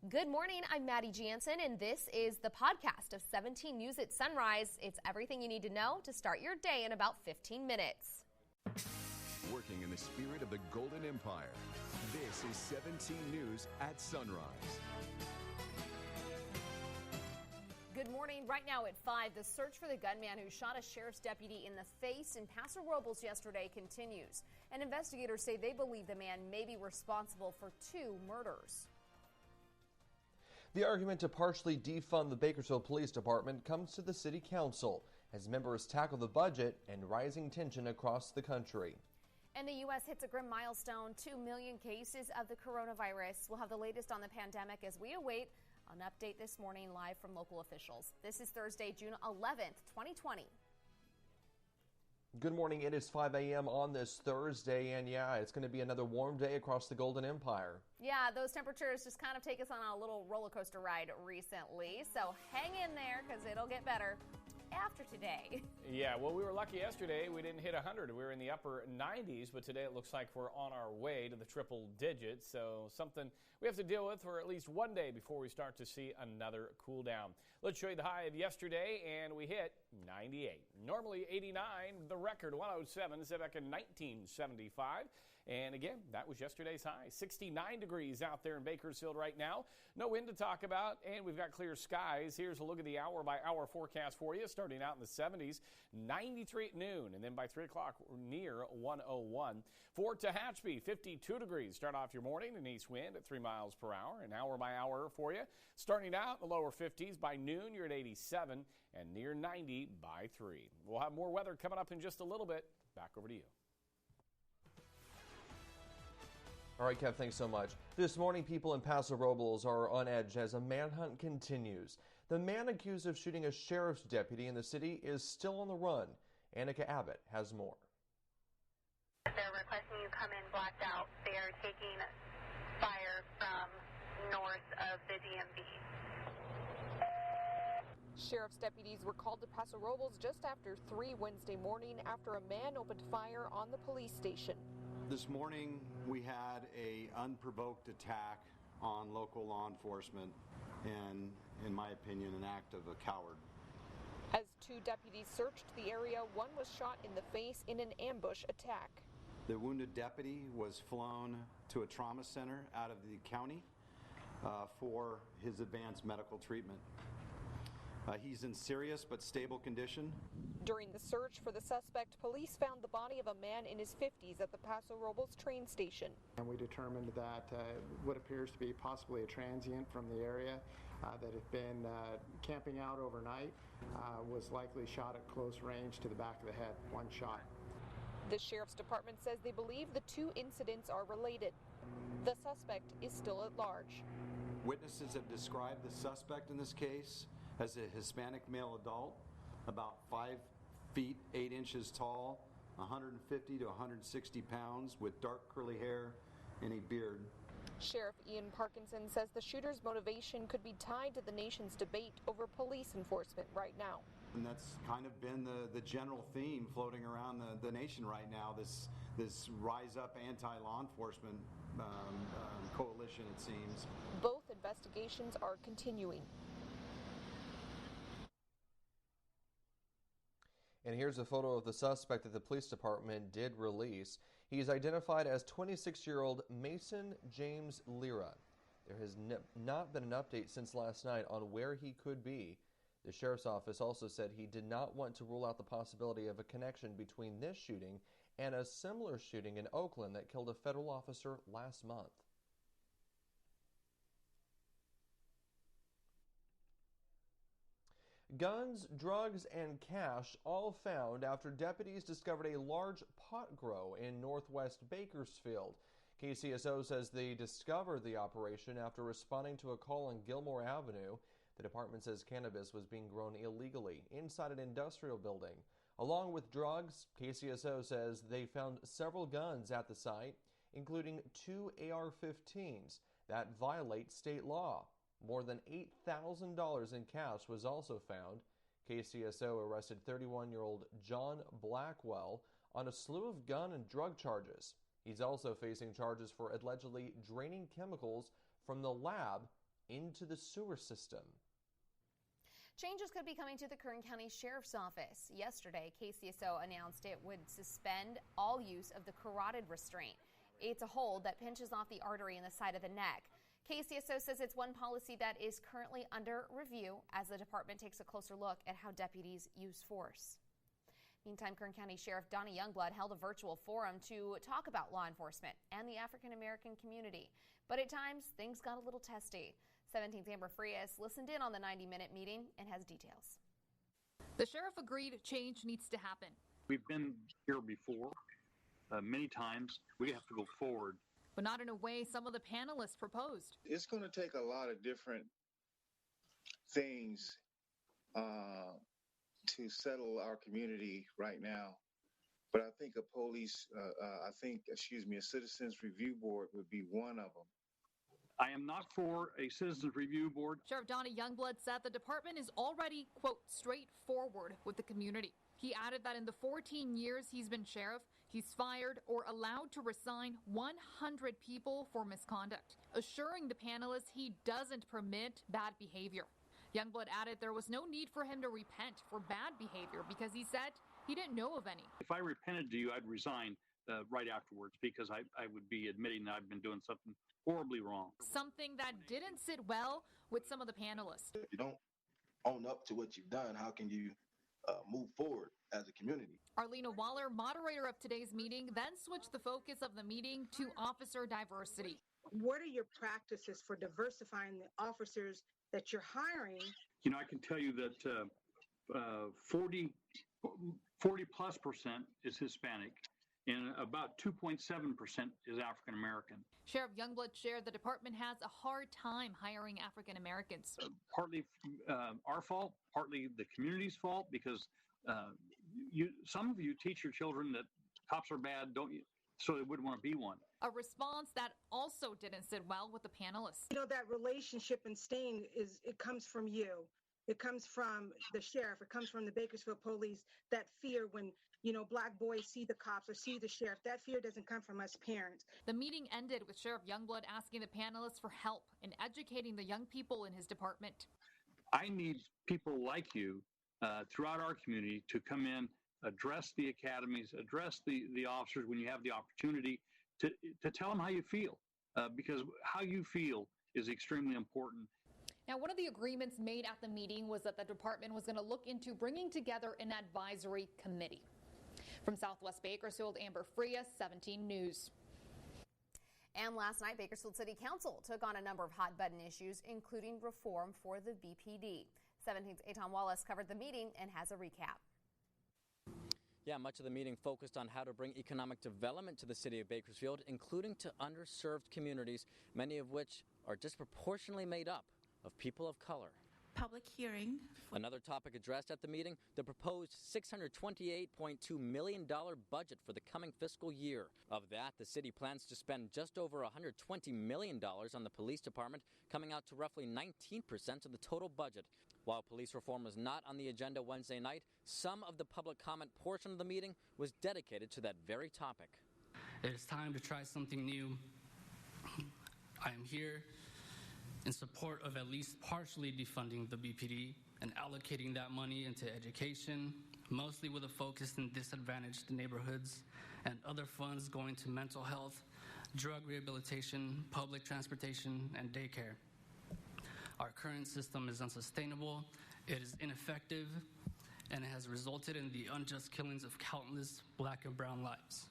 Good morning, I'm Maddie Jansen, and this is the podcast of 17 News at Sunrise. It's everything you need to know to start your day in about 15 minutes. Working in the spirit of the Golden Empire, this is 17 News at Sunrise. Good morning. Right now at 5, the search for the gunman who shot a sheriff's deputy in the face in Paso Robles yesterday continues. And investigators say they believe the man may be responsible for 2 murders. The argument to partially defund the Bakersfield Police Department comes to the City Council as members tackle the budget and rising tension across the country. And the U.S. hits a grim milestone, 2 million cases of the coronavirus. We'll have the latest on the pandemic as we await an update this morning live from local officials. This is Thursday, June 11th, 2020. Good morning. It is 5 a.m. on this Thursday, and yeah, it's going to be another warm day across the Golden Empire. Yeah, those temperatures just kind of take us on a little roller coaster ride recently, so hang in there because it'll get better after today. Yeah, well, we were lucky yesterday. We didn't hit 100. We were in the upper 90s, but today it looks like we're on our way to the triple digits. So something we have to deal with for at least one day before we start to see another cool down. Let's show you the high of yesterday, and we hit 98. Normally 89, the record 107, set back in 1975. And again, that was yesterday's high. 69 degrees out there in Bakersfield right now. No wind to talk about, and we've got clear skies. Here's a look at the hour-by-hour forecast for you. Starting out in the 70s, 93 at noon, and then by 3 o'clock, we're near 101. For Tehachapi, 52 degrees. Start off your morning, an east wind at 3 miles per hour, an hour by hour for you. Starting out in the lower 50s, by noon, you're at 87, and near 90 by 3. We'll have more weather coming up in just a little bit. Back over to you. All right, Kev, thanks so much. This morning, people in Paso Robles are on edge as a manhunt continues. The man accused of shooting a sheriff's deputy in the city is still on the run. Annika Abbott has more. They're requesting you come in blacked out. They are taking fire from north of the DMV. Sheriff's deputies were called to Paso Robles just after 3 Wednesday morning after a man opened fire on the police station. This morning we had an unprovoked attack on local law enforcement and, in my opinion, an act of a coward. As 2 deputies searched the area, one was shot in the face in an ambush attack. The wounded deputy was flown to a trauma center out of the county for his advanced medical treatment. He's in serious but stable condition. During the search for the suspect, police found the body of a man in his 50s at the Paso Robles train station. And we determined that what appears to be possibly a transient from the area that had been camping out overnight was likely shot at close range to the back of the head, 1 shot. The sheriff's department says they believe the 2 incidents are related. The suspect is still at large. Witnesses have described the suspect in this case as a Hispanic male adult, about 5 feet 8 inches tall, 150 to 160 pounds, with dark curly hair and a beard. Sheriff Ian Parkinson says the shooter's motivation could be tied to the nation's debate over police enforcement right now. And that's kind of been the general theme floating around the nation right now, this rise up anti-law enforcement coalition, it seems. Both investigations are continuing. And here's a photo of the suspect that the police department did release. He's identified as 26-year-old Mason James Lira. There has not been an update since last night on where he could be. The sheriff's office also said he did not want to rule out the possibility of a connection between this shooting and a similar shooting in Oakland that killed a federal officer last month. Guns, drugs, and cash all found after deputies discovered a large pot grow in northwest Bakersfield. KCSO says they discovered the operation after responding to a call on Gilmore Avenue. The department says cannabis was being grown illegally inside an industrial building. Along with drugs, KCSO says they found several guns at the site, including 2 AR-15s that violate state law. More than $8,000 in cash was also found. KCSO arrested 31-year-old John Blackwell on a slew of gun and drug charges. He's also facing charges for allegedly draining chemicals from the lab into the sewer system. Changes could be coming to the Kern County Sheriff's Office. Yesterday, KCSO announced it would suspend all use of the carotid restraint. It's a hold that pinches off the artery in the side of the neck. KCSO says it's one policy that is currently under review as the department takes a closer look at how deputies use force. Meantime, Kern County Sheriff Donnie Youngblood held a virtual forum to talk about law enforcement and the African American community. But at times, things got a little testy. 17th Amber Frias listened in on the 90-minute meeting and has details. The sheriff agreed change needs to happen. We've been here before many times. We have to go forward. But not in a way some of the panelists proposed. It's going to take a lot of different things to settle our community right now. But I think a citizens review board would be one of them. I am not for a citizens review board. Sheriff Donnie Youngblood said the department is already, quote, straightforward with the community. He added that in the 14 years he's been sheriff, he's fired or allowed to resign 100 people for misconduct, assuring the panelists he doesn't permit bad behavior. Youngblood added there was no need for him to repent for bad behavior because he said he didn't know of any. If I repented to you, I'd resign right afterwards because I would be admitting that I've been doing something horribly wrong. Something that didn't sit well with some of the panelists. If you don't own up to what you've done, how can you move forward as a community? Arlena Waller, moderator of today's meeting, then switched the focus of the meeting to officer diversity. What are your practices for diversifying the officers that you're hiring? You know, I can tell you that 40+ percent is Hispanic and about 2.7% is African American. Sheriff Youngblood shared the department has a hard time hiring African Americans. Partly our fault, partly the community's fault, because some of you teach your children that cops are bad, don't you? So they wouldn't want to be one. A response that also didn't sit well with the panelists. You know, that relationship and staying it comes from you. It comes from the sheriff. It comes from the Bakersfield police. That fear when, you know, black boys see the cops or see the sheriff, that fear doesn't come from us parents. The meeting ended with Sheriff Youngblood asking the panelists for help in educating the young people in his department. I need people like you throughout our community to come in, address the academies, address the officers when you have the opportunity to tell them how you feel, because how you feel is extremely important. Now, one of the agreements made at the meeting was that the department was going to look into bringing together an advisory committee. From Southwest Bakersfield, Amber Frias, 17 News. And last night, Bakersfield City Council took on a number of hot-button issues, including reform for the BPD. 17's Eitan Wallace covered the meeting and has a recap. Yeah, much of the meeting focused on how to bring economic development to the city of Bakersfield, including to underserved communities, many of which are disproportionately made up of people of color. Public hearing. Another topic addressed at the meeting, the proposed $628.2 million budget for the coming fiscal year. Of that, the city plans to spend just over $120 million on the police department, coming out to roughly 19% of the total budget. While police reform was not on the agenda Wednesday night, some of the public comment portion of the meeting was dedicated to that very topic. It is time to try something new. I am here in support of at least partially defunding the BPD and allocating that money into education, mostly with a focus in disadvantaged neighborhoods, and other funds going to mental health, drug rehabilitation, public transportation, and daycare. Our current system is unsustainable, it is ineffective, and it has resulted in the unjust killings of countless black and brown lives.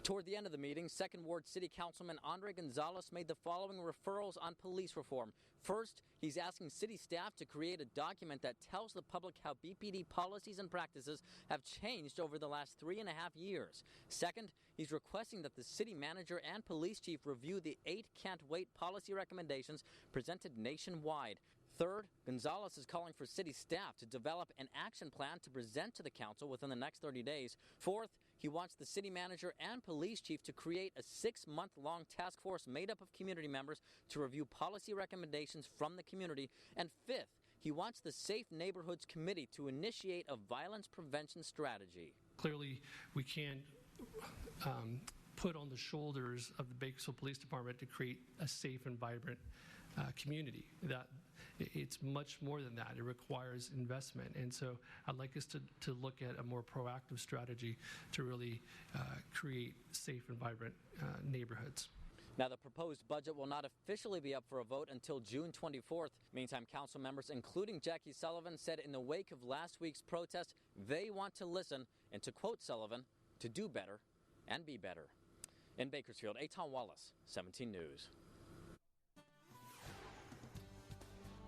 Toward the end of the meeting, 2nd Ward City Councilman Andre Gonzalez made the following referrals on police reform. First, he's asking city staff to create a document that tells the public how BPD policies and practices have changed over the last 3.5 years. Second, he's requesting that the city manager and police chief review the 8 can't wait policy recommendations presented nationwide. Third, Gonzalez is calling for city staff to develop an action plan to present to the council within the next 30 days. Fourth, he wants the city manager and police chief to create a 6-month-long task force made up of community members to review policy recommendations from the community. And fifth, he wants the Safe Neighborhoods Committee to initiate a violence prevention strategy. Clearly, we can't put on the shoulders of the Bakersfield Police Department to create a safe and vibrant community. That it's much more than that. It requires investment. And so I'd like us to look at a more proactive strategy to really create safe and vibrant neighborhoods. Now, the proposed budget will not officially be up for a vote until June 24th. Meantime, council members, including Jackie Sullivan, said in the wake of last week's protest, they want to listen and, to quote Sullivan, to do better and be better. In Bakersfield, Eitan Wallace, 17 News.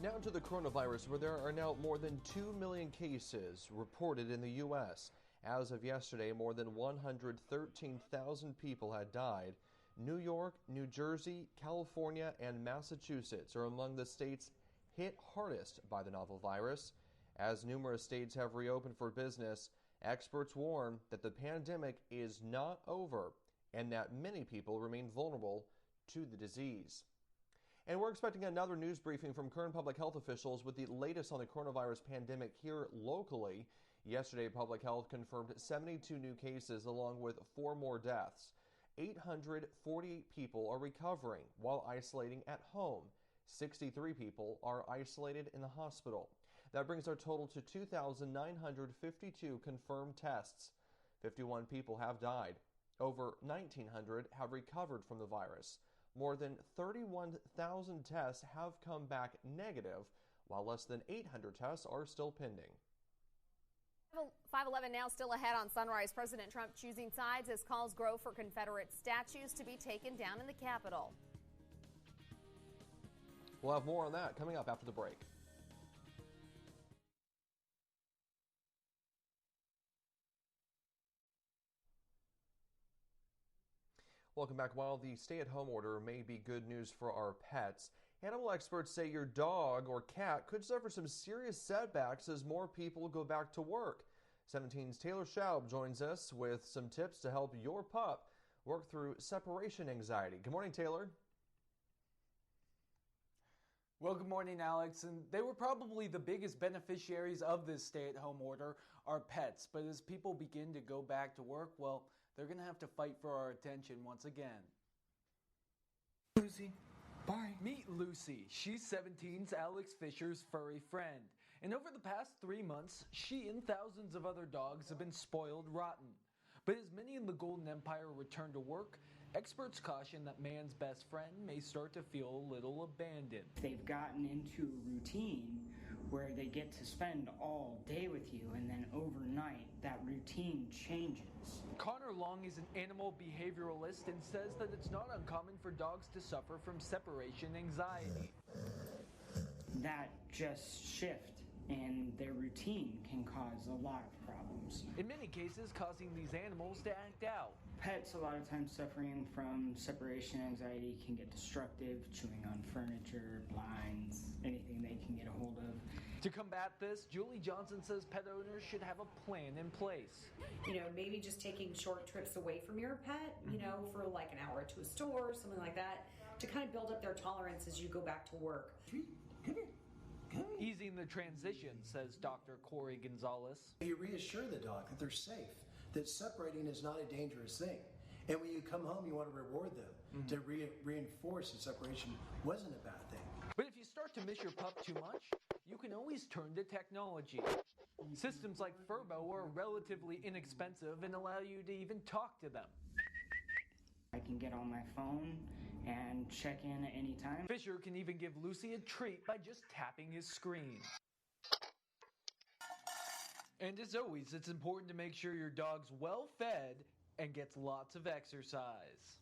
Now to the coronavirus, where there are now more than 2 million cases reported in the U.S. As of yesterday, more than 113,000 people had died. New York, New Jersey, California, and Massachusetts are among the states hit hardest by the novel virus. As numerous states have reopened for business, experts warn that the pandemic is not over and that many people remain vulnerable to the disease. And we're expecting another news briefing from Kern public health officials with the latest on the coronavirus pandemic here locally. Yesterday, public health confirmed 72 new cases along with 4 more deaths. 848 people are recovering while isolating at home. 63 people are isolated in the hospital. That brings our total to 2,952 confirmed tests. 51 people have died. Over 1,900 have recovered from the virus. More than 31,000 tests have come back negative, while less than 800 tests are still pending. 511 now still ahead on Sunrise. President Trump choosing sides as calls grow for Confederate statues to be taken down in the Capitol. We'll have more on that coming up after the break. Welcome back. While the stay-at-home order may be good news for our pets, animal experts say your dog or cat could suffer some serious setbacks as more people go back to work. 17's Taylor Schaub joins us with some tips to help your pup work through separation anxiety. Good morning, Taylor. Well, good morning, Alex. And they were probably the biggest beneficiaries of this stay-at-home order, our pets. But as people begin to go back to work, well, they're going to have to fight for our attention once again. Lucy, bye. Meet Lucy. She's 17's Alex Fisher's furry friend. And over the past 3 months, she and thousands of other dogs have been spoiled rotten. But as many in the Golden Empire return to work, experts caution that man's best friend may start to feel a little abandoned. They've gotten into a routine where they get to spend all day with you, and then overnight that routine changes. Connor Long is an animal behavioralist and says that it's not uncommon for dogs to suffer from separation anxiety. That just shift in their routine can cause a lot of problems. In many cases, causing these animals to act out. Pets, a lot of times suffering from separation anxiety, can get destructive, chewing on furniture, blinds, anything they can get a hold of. To combat this, Julie Johnson says pet owners should have a plan in place. You know, maybe just taking short trips away from your pet, you know, for like an hour to a store or something like that, to kind of build up their tolerance as you go back to work. Easing the transition, says Dr. Corey Gonzalez. You reassure the dog that they're safe, that separating is not a dangerous thing. And when you come home, you want to reward them to reinforce that separation wasn't a bad thing. But if you start to miss your pup too much, you can always turn to technology. Systems like Furbo are relatively inexpensive and allow you to even talk to them. I can get on my phone and check in at any time. Fisher can even give Lucy a treat by just tapping his screen. And as always, it's important to make sure your dog's well fed and gets lots of exercise.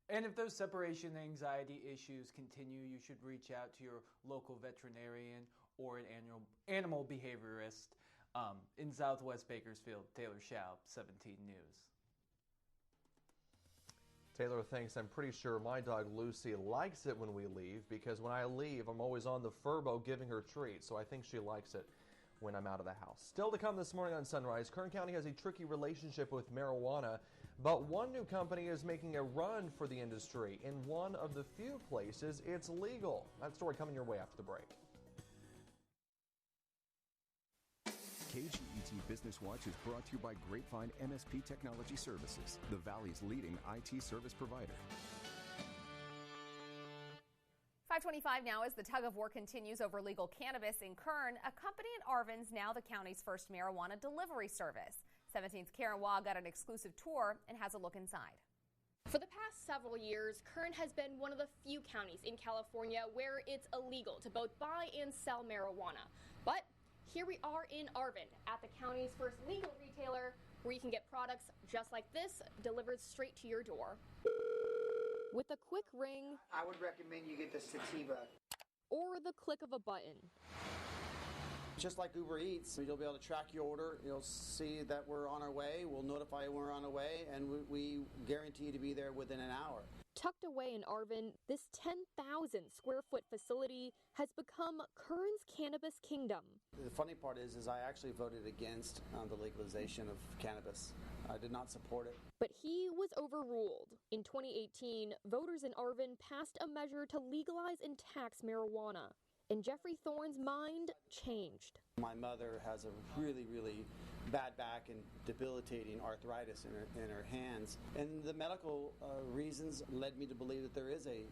And if those separation anxiety issues continue, you should reach out to your local veterinarian or an animal behaviorist. In Southwest Bakersfield, Taylor Schaub, 17 News. Taylor, thanks. I'm pretty sure my dog Lucy likes it when we leave, because when I leave, I'm always on the Furbo giving her treats, so I think she likes it when I'm out of the house. Still to come this morning on Sunrise, Kern County has a tricky relationship with marijuana, but one new company is making a run for the industry in one of the few places it's legal. That story coming your way after the break. KGET IT Business Watch is brought to you by Grapevine MSP Technology Services, the Valley's leading IT service provider. 5:25 now as the tug of war continues over legal cannabis in Kerns. A company in Arvin's now the county's first marijuana delivery service. 17th Karen Waugh got an exclusive tour and has a look inside. For the past several years, Kerns has been one of the few counties in California where it's illegal to both buy and sell marijuana. But here we are in Arvin at the county's first legal retailer where you can get products just like this delivered straight to your door. With a quick ring, I would recommend you get the sativa. Or the click of a button. Just like Uber Eats, you'll be able to track your order. You'll see that we're on our way. We'll notify you when we're on our way, and we guarantee you to be there within an hour. Tucked away in Arvin, this 10,000 square foot facility has become Kerns' Cannabis Kingdom. The funny part is I actually voted against the legalization of cannabis. I did not support it. But he was overruled. In 2018, voters in Arvin passed a measure to legalize and tax marijuana. And Jeffrey Thorne's mind changed. My mother has a really, really bad back and debilitating arthritis in her hands. And the medical reasons led me to believe that there is a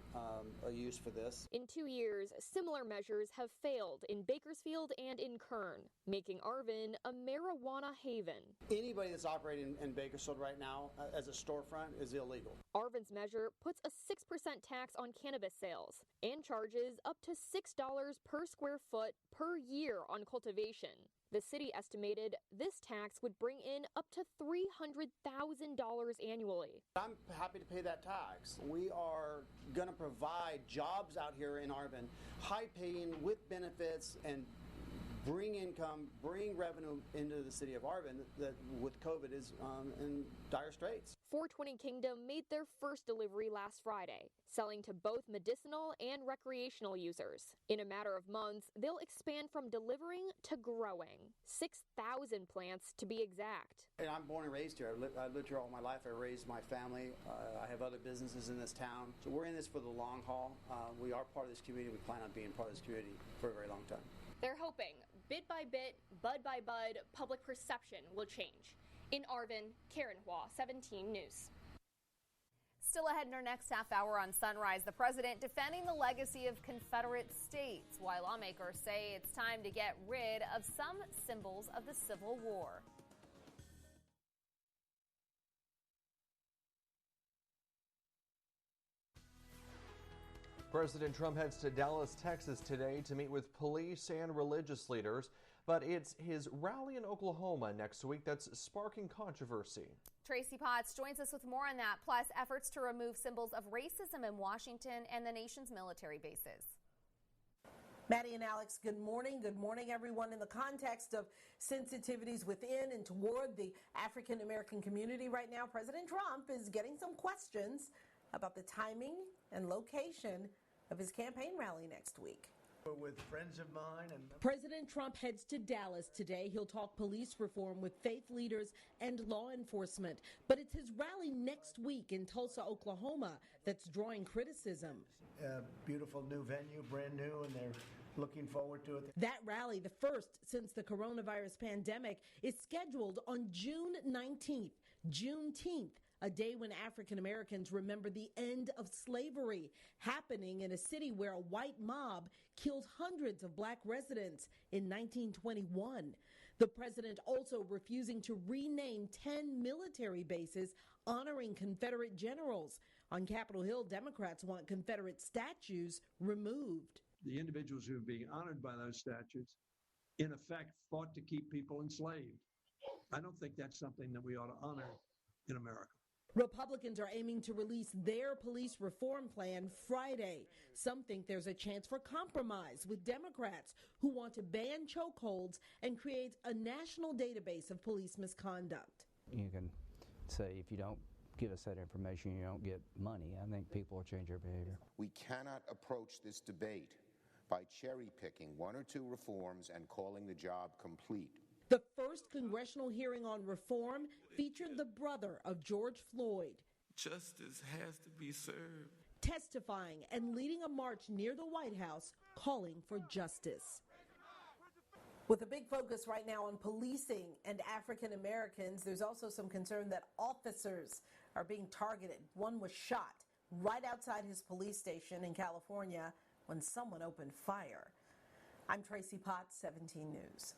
use for this. In 2 years, similar measures have failed in Bakersfield and in Kern, making Arvin a marijuana haven. Anybody that's operating in Bakersfield right now as a storefront is illegal. Arvin's measure puts a 6% tax on cannabis sales and charges up to $6 per square foot per year on cultivation. The city estimated this tax would bring in up to $300,000 annually. I'm happy to pay that tax. We are going to provide jobs out here in Arvin, high paying with benefits, and bring income, bring revenue into the city of Arvin that with COVID is in dire straits. 420 Kingdom made their first delivery last Friday, selling to both medicinal and recreational users. In a matter of months, they'll expand from delivering to growing. 6,000 plants to be exact. And I'm born and raised here. I lived here all my life. I raised my family. I have other businesses in this town. So we're in this for the long haul. We are part of this community. We plan on being part of this community for a very long time. They're hoping, bit by bit, bud by bud, public perception will change. In Arvin, Karen Waugh, 17 News. Still ahead in our next half hour on Sunrise, the president defending the legacy of Confederate states, while lawmakers say it's time to get rid of some symbols of the Civil War. President Trump heads to Dallas, Texas today to meet with police and religious leaders, but it's his rally in Oklahoma next week that's sparking controversy. Tracy Potts joins us with more on that, plus efforts to remove symbols of racism in Washington and the nation's military bases. Maddie and Alex, good morning. Good morning, everyone. In the context of sensitivities within and toward the African American community right now, President Trump is getting some questions about the timing and location of his campaign rally next week. With friends of mine and President Trump heads to Dallas today. He'll talk police reform with faith leaders and law enforcement. But it's his rally next week in Tulsa, Oklahoma that's drawing criticism. Beautiful new venue, brand new, and they're looking forward to it. That rally, the first since the coronavirus pandemic, is scheduled on June 19th, Juneteenth, a day when African Americans remember the end of slavery, happening in a city where a white mob killed hundreds of black residents in 1921. The president also refusing to rename 10 military bases honoring Confederate generals. On Capitol Hill, Democrats want Confederate statues removed. The individuals who are being honored by those statues, in effect, fought to keep people enslaved. I don't think that's something that we ought to honor in America. Republicans are aiming to release their police reform plan Friday. Some think there's a chance for compromise with Democrats who want to ban chokeholds and create a national database of police misconduct. You can say if you don't give us that information, you don't get money. I think people will change their behavior. We cannot approach this debate by cherry picking one or two reforms and calling the job complete. The first congressional hearing on reform featured the brother of George Floyd. Justice has to be served. Testifying and leading a march near the White House calling for justice. With a big focus right now on policing and African Americans, there's also some concern that officers are being targeted. One was shot right outside his police station in California when someone opened fire. I'm Tracy Potts, 17 News.